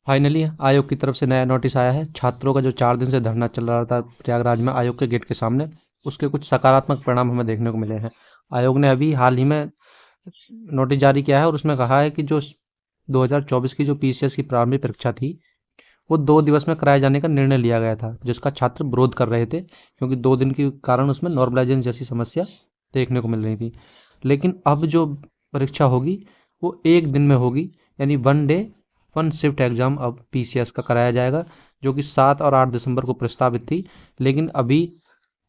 Finally आयोग की तरफ से नया नोटिस आया है। छात्रों का जो 4 दिन से धरना चल रहा था प्रयागराज में आयोग के गेट के सामने, उसके कुछ सकारात्मक परिणाम हमें देखने को मिले हैं। आयोग ने अभी हाल ही में नोटिस जारी किया है और उसमें कहा है कि जो 2024 की जो पीसीएस की प्रारंभिक परीक्षा थी, वो 2 दिवस में कराए जाने का निर्णय लिया गया था, जिसका छात्र विरोध कर रहे थे क्योंकि 2 दिन के कारण उसमें नॉर्मलाइजेशन जैसी समस्या देखने को मिल रही थी। लेकिन अब जो परीक्षा होगी वो 1 दिन में होगी, यानी 1 डे 1 शिफ्ट एग्जाम अब पीसीएस का कराया जाएगा, जो कि 7 और 8 दिसंबर को प्रस्तावित थी। लेकिन अभी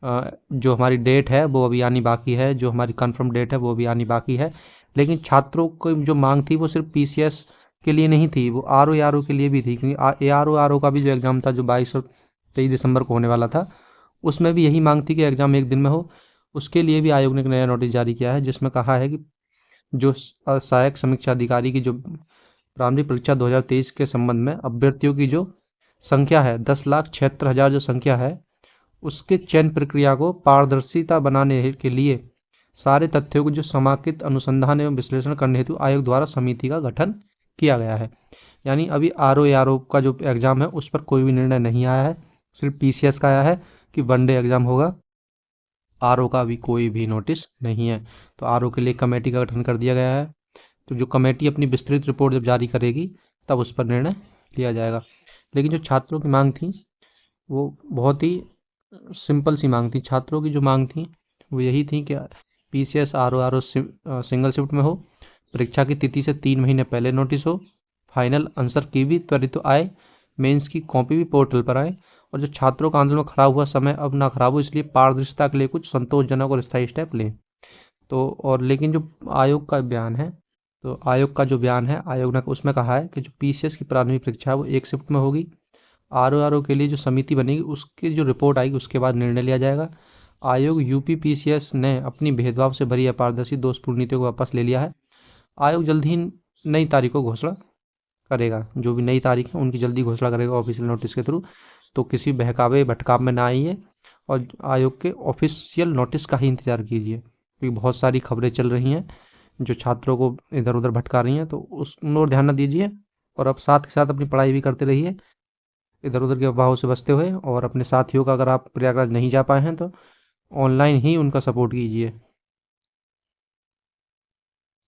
जो हमारी डेट है वो अभी आनी बाकी है, जो हमारी कंफर्म डेट है वो अभी आनी बाकी है। लेकिन छात्रों को जो मांग थी वो सिर्फ पीसीएस के लिए नहीं थी, वो आर ओ आर ओ के लिए भी थी, क्योंकि ए आर ओ का भी जो एग्ज़ाम था जो 22 और 23 दिसंबर को होने वाला था, उसमें भी यही मांग थी कि एग्ज़ाम 1 दिन में हो। उसके लिए भी आयोग ने एक नया नोटिस जारी किया है, जिसमें कहा है कि जो सहायक समीक्षा अधिकारी की जो प्रारंभिक परीक्षा 2023 के संबंध में अभ्यर्थियों की जो संख्या है, 10,76,000 जो संख्या है, उसके चयन प्रक्रिया को पारदर्शिता बनाने के लिए सारे तथ्यों को जो समेकित अनुसंधान एवं विश्लेषण करने हेतु आयोग द्वारा समिति का गठन किया गया है। यानी अभी आर ओ का जो एग्ज़ाम है उस पर कोई भी निर्णय नहीं आया है, सिर्फ पीसीएस का आया है कि 1 डे एग्ज़ाम होगा। आर ओ का अभी कोई भी नोटिस नहीं है। तो आर ओ के लिए कमेटी का गठन कर दिया गया है। तो जो कमेटी अपनी विस्तृत रिपोर्ट जब जारी करेगी तब उस पर निर्णय लिया जाएगा। लेकिन जो छात्रों की मांग थी वो बहुत ही सिंपल सी मांग थी। छात्रों की जो मांग थी वो यही थी कि PCS R O single shift में हो, परीक्षा की तिथि से 3 महीने पहले नोटिस हो, फाइनल आंसर की भी त्वरित तो आए, मेंस की कॉपी भी पोर्टल पर आए, और जो छात्रों का आंदोलन खराब हुआ समय अब ना खराब हो, इसलिए पारदर्शिता के लिए कुछ संतोषजनक और स्थायी स्टेप लें। तो और लेकिन जो आयोग का बयान है, तो आयोग का जो बयान है, आयोग ने उसमें कहा है कि जो पीसीएस की प्रारंभिक परीक्षा है वो 1 शिफ्ट में होगी। आर ओ के लिए जो समिति बनेगी उसकी जो रिपोर्ट आएगी उसके बाद निर्णय लिया जाएगा। आयोग यूपी पीसीएस ने अपनी भेदभाव से भरी अपारदर्शी दोषपूर्ण नीतियों को वापस ले लिया है। आयोग जल्द ही नई तारीख को घोषणा करेगा, जो भी नई तारीख है उनकी जल्दी घोषणा करेगा ऑफिशियल नोटिस के थ्रू। तो किसी बहकावे भटकाव में ना आइए और आयोग के ऑफिशियल नोटिस का ही इंतज़ार कीजिए, क्योंकि बहुत सारी खबरें चल रही हैं जो छात्रों को इधर उधर भटका रही हैं, तो उस उन ओर ध्यान न दीजिए। और अब साथ के साथ अपनी पढ़ाई भी करते रहिए, इधर उधर के अफवाहों से बचते हुए। और अपने साथियों का, अगर आप प्रयागराज नहीं जा पाए हैं तो ऑनलाइन ही उनका सपोर्ट कीजिए।